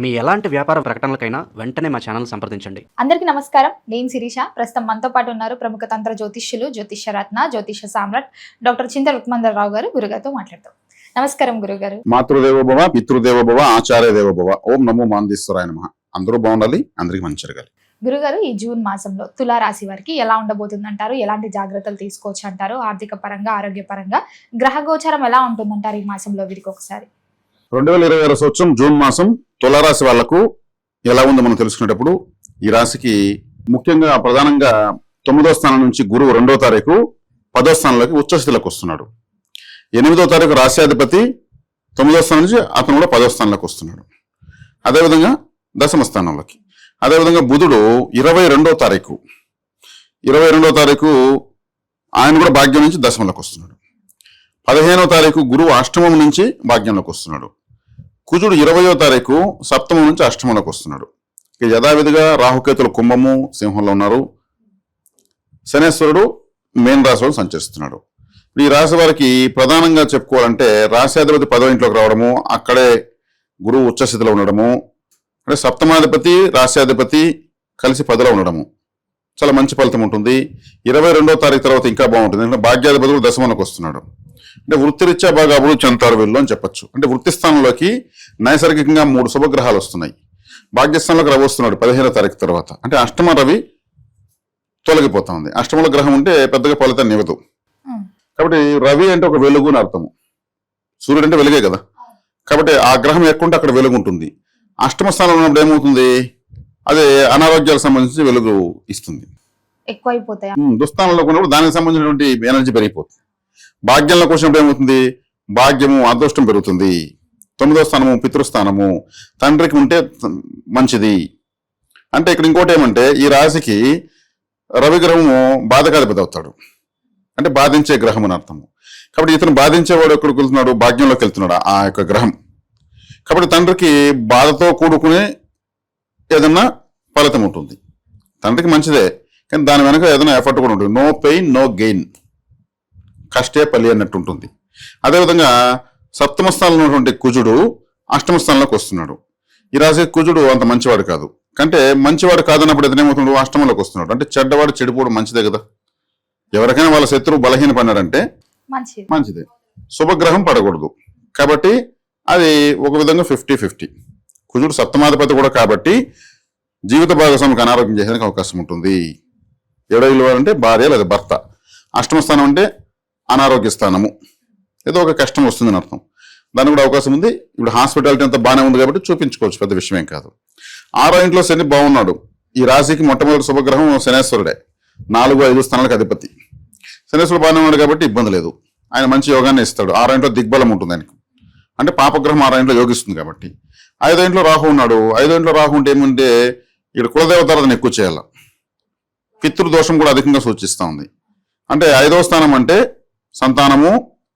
మీ ఎలాంటి వ్యాపార ప్రకటనలకైనా వెంటనే మా ఛానల్ సంప్రదించండి. అందరికీ నమస్కారం. నేను శిరీష. ప్రస్తుతం మనతో పాటు ఉన్నారు ప్రముఖ తంత్ర జ్యోతిష్యులు, జ్యోతిష్యరత్న, జ్యోతిష సామ్రాట్ డాక్టర్ చింతల రుక్మందరరావు గారు. గురుగారితో మాట్లాడతాం. నమస్కారం గురుగారు. మాతృదేవోభవ, పితృదేవోభవ, ఆచార్య దేవోభవ. ఓం నమో మాందీశ్వరాయ నమః. అందరూ బాగుండాలి, అందరికి మంచి జరగాలి. గురుగారు, ఈ జూన్ మాసంలో తులారాశి వారికి ఎలా ఉండబోతుందంటారు? ఎలాంటి జాగ్రత్తలు తీసుకోవచ్చు అంటారు? ఆర్థిక పరంగా, ఆరోగ్య పరంగా గ్రహ గోచారం ఎలా ఉంటుందంటారు ఈ మాసంలో వీరికి? ఒకసారి 2026 సంవత్సరం జూన్ మాసం తులారాశి వాళ్లకు ఎలా ఉందో మనం తెలుసుకునేటప్పుడు, ఈ రాశికి ముఖ్యంగా ప్రధానంగా 9వ స్థానం నుంచి గురువు 2వ తారీఖు 10వ స్థానంలోకి ఉచ్చస్థితిలోకి వస్తున్నాడు. 8వ తారీఖు రాశ్యాధిపతి 9వ స్థానం నుంచి అతను కూడా 10వ స్థానంలోకి వస్తున్నాడు. అదేవిధంగా దశమ స్థానంలోకి. అదేవిధంగా బుధుడు 22వ తారీఖు ఆయన కూడా భాగ్యం నుంచి దశమంలోకి వస్తున్నాడు. 15వ తారీఖు గురువు అష్టమం నుంచి భాగ్యంలోకి వస్తున్నాడు. కుజుడు 20వ తారీఖు సప్తమం నుంచి అష్టమంలోకి వస్తున్నాడు. ఇక యథావిధిగా రాహుకేతులు కుంభము, సింహంలో ఉన్నారు. శనేశ్వరుడు మేన్ రాశిలో సంచరిస్తున్నాడు. ఈ రాశి వారికి ప్రధానంగా చెప్పుకోవాలంటే రాశ్యాధిపతి 10వ ఇంట్లోకి రావడము, అక్కడే గురువు ఉచ్చస్థితిలో ఉండడము, అంటే సప్తమాధిపతి రాశ్యాధిపతి కలిసి 10లో ఉండడము చాలా మంచి ఫలితం ఉంటుంది. 22వ తారీఖు తర్వాత ఇంకా బాగుంటుంది. ఎందుకంటే భాగ్యాధిపతి కూడా దశమంలోకి వస్తున్నాడు. అంటే వృత్తిరీత్యా బాగా అభివృద్ధి చెందుతారు వీళ్ళు అని చెప్పచ్చు. అంటే వృత్తి స్థానంలోకి నైసర్గికంగా 3 శుభగ్రహాలు వస్తున్నాయి. భాగ్యస్థానంలోకి రవి వస్తున్నాడు 15వ తారీఖు తర్వాత. అంటే అష్టమ రవి తొలగిపోతా ఉంది. అష్టమంలో గ్రహం ఉంటే పెద్దగా ఫలితాన్ని ఇవ్వదు. కాబట్టి రవి అంటే ఒక వెలుగు అని అర్థము. సూర్యుడు అంటే వెలుగే కదా. కాబట్టి ఆ గ్రహం ఎక్కుంటే అక్కడ వెలుగు ఉంటుంది. అష్టమ స్థానంలో ఉన్నప్పుడు ఏమవుతుంది, అదే అనారోగ్యాలకు సంబంధించి వెలుగు ఇస్తుంది. ఎక్కువైపోతాయి. దుస్థానంలో ఉన్నప్పుడు దానికి సంబంధించినటువంటి ఎనర్జీ పెరిగిపోతుంది. భాగ్యంలోకి వచ్చినప్పుడు ఏమవుతుంది, భాగ్యము అదృష్టం పెరుగుతుంది. 9వ స్థానము పితృస్థానము, తండ్రికి ఉంటే మంచిది. అంటే ఇక్కడ ఇంకోటి ఏమంటే ఈ రాశికి రవి గ్రహము బాధకాధిపతి అవుతాడు. అంటే బాధించే గ్రహం అని అర్థము. కాబట్టి ఇతను బాధించేవాడు ఎక్కడికి వెళ్తున్నాడు, భాగ్యంలోకి వెళ్తున్నాడు ఆ యొక్క గ్రహం. కాబట్టి తండ్రికి బాధతో కూడుకునే ఏదన్నా ఫలితం ఉంటుంది. తండ్రికి మంచిదే, కానీ దాని వెనక ఏదైనా ఎఫర్ట్ కూడా ఉంటుంది. నో పెయిన్ నో గెయిన్, కష్టే పల్లి అన్నట్టు ఉంటుంది. అదేవిధంగా సప్తమ స్థానంలో ఉన్నటువంటి కుజుడు అష్టమ స్థానంలోకి వస్తున్నాడు. ఈ రాశి కుజుడు అంత మంచివాడు కాదు. అంటే మంచివాడు కాదన్నప్పుడు ఇతను ఏమవుతున్నాడు, అష్టమంలోకి వస్తున్నాడు. అంటే చెడ్డవాడు చెడిపోవడం మంచిదే కదా. ఎవరికైనా వాళ్ళ శత్రువు బలహీన పడినాడంటే మంచిదే. శుభగ్రహం పడకూడదు. కాబట్టి అది ఒక విధంగా 50-50. కుజుడు సప్తమాధిపతి కూడా కాబట్టి జీవిత భాగస్వామికి అనారోగ్యం చేసేందుకు అవకాశం ఉంటుంది. 7వ ఇల్లు అంటే భార్య లేదా భర్త. అష్టమ స్థానం అంటే అనారోగ్య స్థానము, ఏదో ఒక కష్టం వస్తుందని అర్థం. దానికి కూడా అవకాశం ఉంది. ఇప్పుడు హాస్పిటాలిటీ అంతా బాగానే ఉంది కాబట్టి చూపించుకోవచ్చు, పెద్ద విషయం కాదు. 6వ ఇంట్లో శని బాగున్నాడు. ఈ రాశికి మొట్టమొదటి శుభగ్రహం శనేశ్వరుడే, 4-5 స్థానాలకు అధిపతి. శనేశ్వరుడు బాగానే ఉన్నాడు కాబట్టి ఇబ్బంది లేదు. ఆయన మంచి యోగాన్ని ఇస్తాడు. 6వ ఇంట్లో దిగ్బలం ఉంటుంది ఆయనకు. అంటే పాపగ్రహం 6వ ఇంట్లో యోగిస్తుంది కాబట్టి. 5వ ఇంట్లో రాహు ఉన్నాడు. 5వ ఇంట్లో రాహు ఉంటే ఏమంటే ఇక్కడ కులదేవతారాధన ఎక్కువ చేయాల. పితృదోషం కూడా అధికంగా సూచిస్తూ ఉంది. అంటే 5వ స్థానం అంటే సంతానము,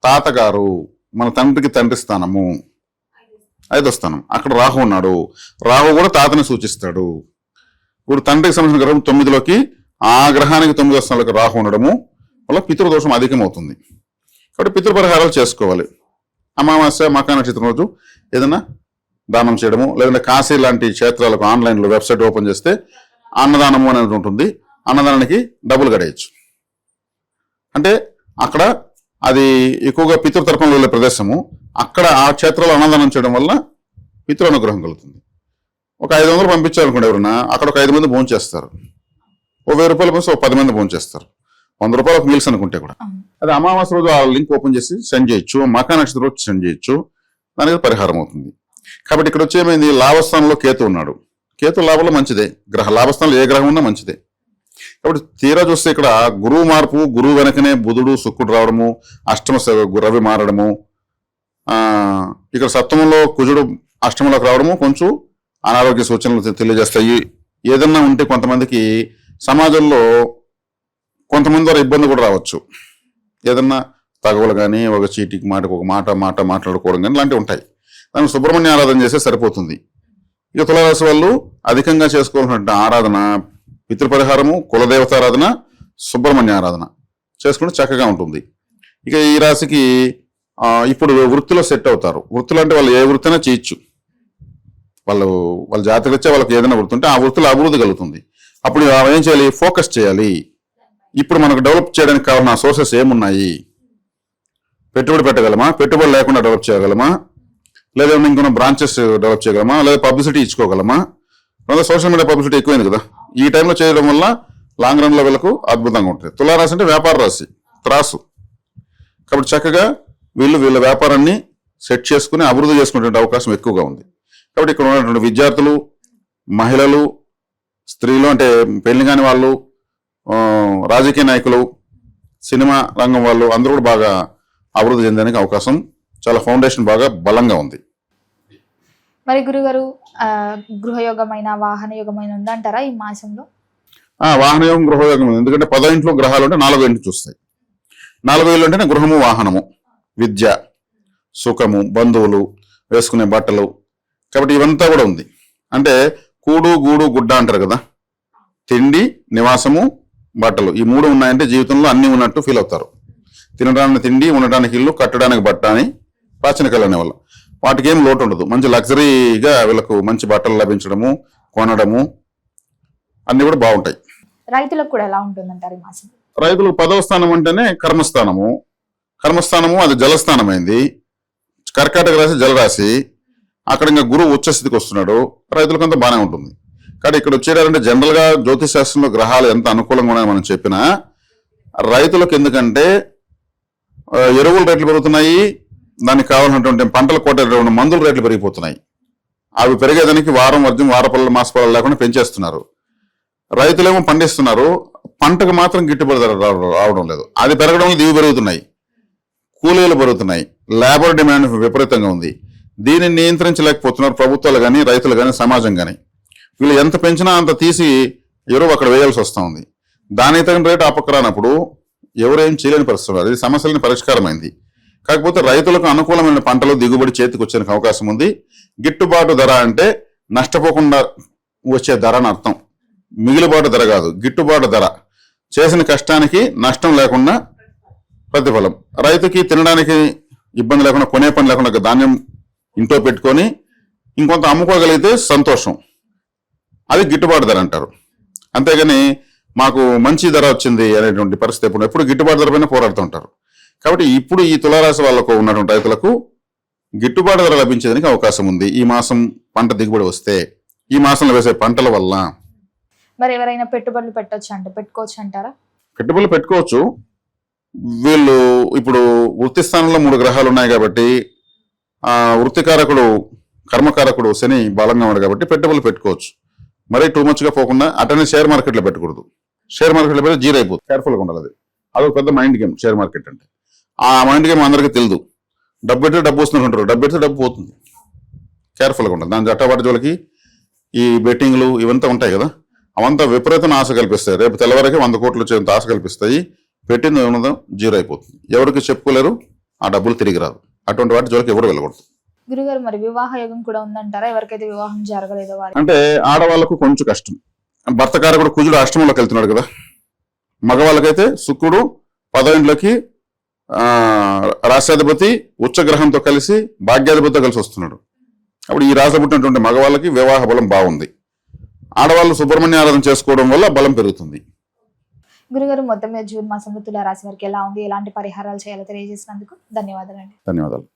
తాతగారు, మన తండ్రికి తండ్రి స్థానము 5వ స్థానం. అక్కడ రాహు ఉన్నాడు. రాహు కూడా తాతని సూచిస్తాడు. ఇప్పుడు తండ్రికి సంబంధించిన గ్రహం 9లోకి, ఆ గ్రహానికి 9వ స్థానంలోకి రాహు ఉండడము వల్ల పితృదోషం అధికమవుతుంది. కాబట్టి పితృపరిహారాలు చేసుకోవాలి. అమావాస్య మకా నక్షత్రం రోజు ఏదైనా దానం చేయడము, లేదంటే కాశీ లాంటి క్షేత్రాలకు ఆన్లైన్లో వెబ్సైట్ ఓపెన్ చేస్తే అన్నదానము అనేది ఉంటుంది. అన్నదానానికి డబ్బులు గడేయచ్చు. అంటే అక్కడ అది ఎక్కువగా పితృతర్పణలో వెళ్ళే ప్రదేశము. అక్కడ ఆ క్షేత్రంలో అన్నదానం చేయడం వల్ల పితృ అనుగ్రహం కలుగుతుంది. ఒక 500 పంపించాలనుకోండి ఎవరైనా, అక్కడ ఒక 5 మంది భోజనం చేస్తారు. ఓ 1000 రూపాయలు పంపిస్తే ఒక 10 మంది భోజనం చేస్తారు. 100 రూపాయలు మీల్స్ అనుకుంటే కూడా. అది అమావాస్య రోజు ఆ లింక్ ఓపెన్ చేసి సెండ్ చేయొచ్చు, మకా నక్షత్రం రోజు సెండ్ చేయొచ్చు. దానికి పరిహారం అవుతుంది. కాబట్టి ఇక్కడ వచ్చేమైంది, లాభస్థానంలో కేతు ఉన్నాడు. కేతు లాభంలో మంచిదే. లాభస్థానంలో ఏ గ్రహం ఉన్నా మంచిదే. కాబట్టి తీరా చూస్తే ఇక్కడ గురువు మార్పు, గురువు వెనకనే బుధుడు శుక్రుడు రావడము, అష్టమ రవి మారడము, ఇక్కడ సప్తమంలో కుజుడు అష్టమంలోకి రావడము కొంచెం అనారోగ్య సూచనలు తెలియజేస్తాయి. ఏదన్నా ఉంటే కొంతమందికి సమాజంలో కొంతమంది ద్వారా ఇబ్బంది కూడా రావచ్చు. ఏదన్నా తగవలు కానీ, ఒక చీటికి మాటకు ఒక మాట మాట్లాడుకోవడం కానీ ఇలాంటివి ఉంటాయి. దానికి సుబ్రహ్మణ్య ఆరాధన చేస్తే సరిపోతుంది. ఇక తులారాశి వాళ్ళు అధికంగా చేసుకోవాల్సిన ఆరాధన పితృపరిహారము, కులదేవతారాధన, సుబ్రహ్మణ్య ఆరాధన చేసుకుంటే చక్కగా ఉంటుంది. ఇక ఈ రాశికి ఇప్పుడు వృత్తిలో సెట్ అవుతారు. వృత్తులు అంటే వాళ్ళు ఏ వృత్తినా చేయొచ్చు. వాళ్ళ జాతకరీత్యా వాళ్ళకి ఏదైనా వృత్తి ఉంటే ఆ వృత్తిలో అభివృద్ధి కలుగుతుంది. అప్పుడు ఏం చేయాలి? ఫోకస్ చేయాలి. ఇప్పుడు మనకు డెవలప్ చేయడానికి కావాలన్న సోర్సెస్ ఏమున్నాయి? పెట్టుబడి పెట్టగలమా? పెట్టుబడి లేకుండా డెవలప్ చేయగలమా? లేదా ఇంకొన్న బ్రాంచెస్ డెవలప్ చేయగలమా? లేదా పబ్లిసిటీ ఇచ్చుకోగలమా? లేదా సోషల్ మీడియా పబ్లిసిటీ ఎక్కువైంది కదా, ఈ టైంలో చేయడం వల్ల లాంగ్ రన్ లో వీళ్ళకు అద్భుతంగా ఉంటుంది. తులారాశి అంటే వ్యాపార రాశి, త్రాసు. కాబట్టి చక్కగా వీళ్ళ వ్యాపారాన్ని సెట్ చేసుకుని అభివృద్ధి చేసుకునే అవకాశం ఎక్కువగా ఉంది. కాబట్టి ఇక్కడ ఉన్నటువంటి విద్యార్థులు, మహిళలు, స్త్రీలు అంటే పెళ్లి కాని వాళ్ళు, రాజకీయ నాయకులు, సినిమా రంగం వాళ్ళు అందరూ కూడా బాగా అభివృద్ధి చెందడానికి అవకాశం, చాలా ఫౌండేషన్ బాగా బలంగా ఉంది. మరి గురుగారు గృహయోగమైన వాహన యోగమైన ఉందంటారా ఈ మాసంలో? వాహనయోగం, గృహయోగం ఉంది. ఎందుకంటే 10 ఇంట్లో గ్రహాలు ఉంటే 4 ఇంటికి చూస్తాయి. 4 ఇళ్ళు అంటేనే గృహము, వాహనము, విద్య, సుఖము, బంధువులు, వేసుకునే బట్టలు. కాబట్టి ఇవంతా కూడా ఉంది. అంటే కూడు, గూడు, గుడ్డ అంటారు కదా, తిండి, నివాసము, బట్టలు, ఈ 3 ఉన్నాయంటే జీవితంలో అన్ని ఉన్నట్టు ఫీల్ అవుతారు. తినడానికి తిండి, ఉండడానికి ఇల్లు, కట్టడానికి బట్ట అని ప్రాచీన కళ అనేవాళ్ళు. వాటికి ఏం లోటు ఉండదు. మంచి లగ్జరీగా వీళ్ళకు మంచి బట్టలు లభించడము, కొనడము అన్ని కూడా బాగుంటాయి. రైతులకు కూడా ఎలా ఉంటుందంటారు ఈ మాసం? రైతులకు 10వ స్థానం అంటేనే కర్మస్థానము. కర్మస్థానము అది జలస్థానమైంది. కర్కాటక రాశి జలరాశి. అక్కడ ఇంకా గురువు ఉచ్చస్థితికి వస్తున్నాడు. రైతులకంతా బాగానే ఉంటుంది. కానీ ఇక్కడ వచ్చేయాలంటే జనరల్ గా జ్యోతిష్ శాస్త్రంలో గ్రహాలు ఎంత అనుకూలంగా ఉన్నాయో మనం చెప్పినా, రైతులకు ఎందుకంటే ఎరువుల రేట్లు పెరుగుతున్నాయి, దానికి కావాల్సినటువంటి పంటలు కొట్టేటువంటి మందుల రేట్లు పెరిగిపోతున్నాయి. అవి పెరిగేదానికి వారం వర్జం, వారపల్లలు, మాసపల్లలు లేకుండా పెంచేస్తున్నారు. రైతులేమో పండిస్తున్నారు, పంటకు మాత్రం గిట్టుబడి ధర రావడం లేదు. అది పెరగడం వల్ల ఇవి పెరుగుతున్నాయి, కూలీలు పెరుగుతున్నాయి, లేబర్ డిమాండ్ విపరీతంగా ఉంది. దీన్ని నియంత్రించలేకపోతున్నారు ప్రభుత్వాలు కానీ, రైతులు కానీ, సమాజం కానీ. వీళ్ళు ఎంత పెంచినా అంత తీసి ఎరువు అక్కడ వేయాల్సి వస్తూ ఉంది. దానికి తగిన రేటు అపకరానప్పుడు ఎవరేం చేయలేని పరిస్థితి. అది సమస్యలని పరిష్కారమైంది. కాకపోతే రైతులకు అనుకూలమైన పంటలు దిగుబడి చేతికి వచ్చేందుకు అవకాశం ఉంది. గిట్టుబాటు ధర అంటే నష్టపోకుండా వచ్చే ధర అని అర్థం. మిగిలిబాటు ధర కాదు, గిట్టుబాటు ధర. చేసిన కష్టానికి నష్టం లేకుండా ప్రతిఫలం. రైతుకి తినడానికి ఇబ్బంది లేకుండా, కొనే పని లేకుండా ధాన్యం ఇంట్లో పెట్టుకొని ఇంకొంత అమ్ముకోగలిగితే సంతోషం. అది గిట్టుబాటు ధర అంటారు. అంతేగాని మాకు మంచి ధర వచ్చింది అనేటువంటి పరిస్థితి ఎప్పుడు గిట్టుబాటు ధర పైన పోరాడుతూ ఉంటారు. కాబట్టి ఇప్పుడు ఈ తులారాశి వాళ్ళకు ఉన్నటువంటి రైతులకు గిట్టుబాటు ధర లభించేదానికి అవకాశం ఉంది. ఈ మాసం పంట దిగుబడి వస్తే, ఈ మాసంలో వేసే పంటల వల్ల. మరి ఎవరైనా పెట్టుబడులు పెట్టుకోవచ్చు అంటారా? పెట్టుబడులు పెట్టుకోవచ్చు. వీళ్ళు ఇప్పుడు వృత్తి స్థానంలో 3 గ్రహాలు ఉన్నాయి కాబట్టి, వృత్తికారకుడు, కర్మకారకుడు శని బలంగా ఉన్నాడు కాబట్టి పెట్టుబడులు పెట్టుకోవచ్చు. మరీ టూ మచ్ గా పోకుండా అటనే షేర్ మార్కెట్లో పెట్టకూడదు. షేర్ మార్కెట్లో పెడితే జీరో అయిపోతుంది. కేర్ఫుల్గా ఉండాలి. అదొక పెద్ద మైండ్ గేమ్ షేర్ మార్కెట్ అంటే. ఆ మైండ్ గేమ్ అందరికీ తెలియదు. డబ్బు పెడితే డబ్బు వస్తుంటారు, డబ్బు పెడితే డబ్బు పోతుంది. కేర్ఫుల్గా ఉండాలి. దాని జట్టబాటు జోలికి ఈ బెట్టింగ్లు ఇవంతా ఉంటాయి కదా, అవంతా విపరీతమైన ఆశ కల్పిస్తాయి. రేపు తెల్లవారికి 100 కోట్లు వచ్చేంత ఆశ కల్పిస్తాయి. పెట్టింది ఉన్నదో జీరో అయిపోతుంది. ఎవరికి చెప్పుకోలేరు, ఆ డబ్బులు తిరిగి రాదు. అటువంటి వాటి జోలికి ఎవరు వెళ్ళకూడదు. గురుగారు మరి వివాహ యోగం కూడా ఉందంటారా? ఎవరికైతే వివాహం జరగలేదో వారు? అంటే ఆడవాళ్ళకు కొంచెం కష్టం. భర్త కారకుడు కుజుడు అష్టమంలోకి వెళ్తున్నాడు కదా. మగవాళ్ళకైతే శుక్రుడు 10వ ఇంట్లోకి రాష్ట్రాధిపతి ఉచ్చగ్రహంతో కలిసి భాగ్యాధిపతితో కలిసి వస్తున్నాడు. అప్పుడు ఈ రాశిలో పుట్టినటువంటి మగవాళ్ళకి వివాహ బలం బాగుంది. ఆడవాళ్ళు సుబ్రహ్మణ్య ఆరాధన చేసుకోవడం వల్ల బలం పెరుగుతుంది. గురుగారు మొత్తం మీద జూన్ మాసంలో తులారాశి వారికి ఎలా ఉంది, ఎలాంటి పరిహారాలు చేయాలో తెలియజేసినందుకు ధన్యవాదాలండి. ధన్యవాదాలు.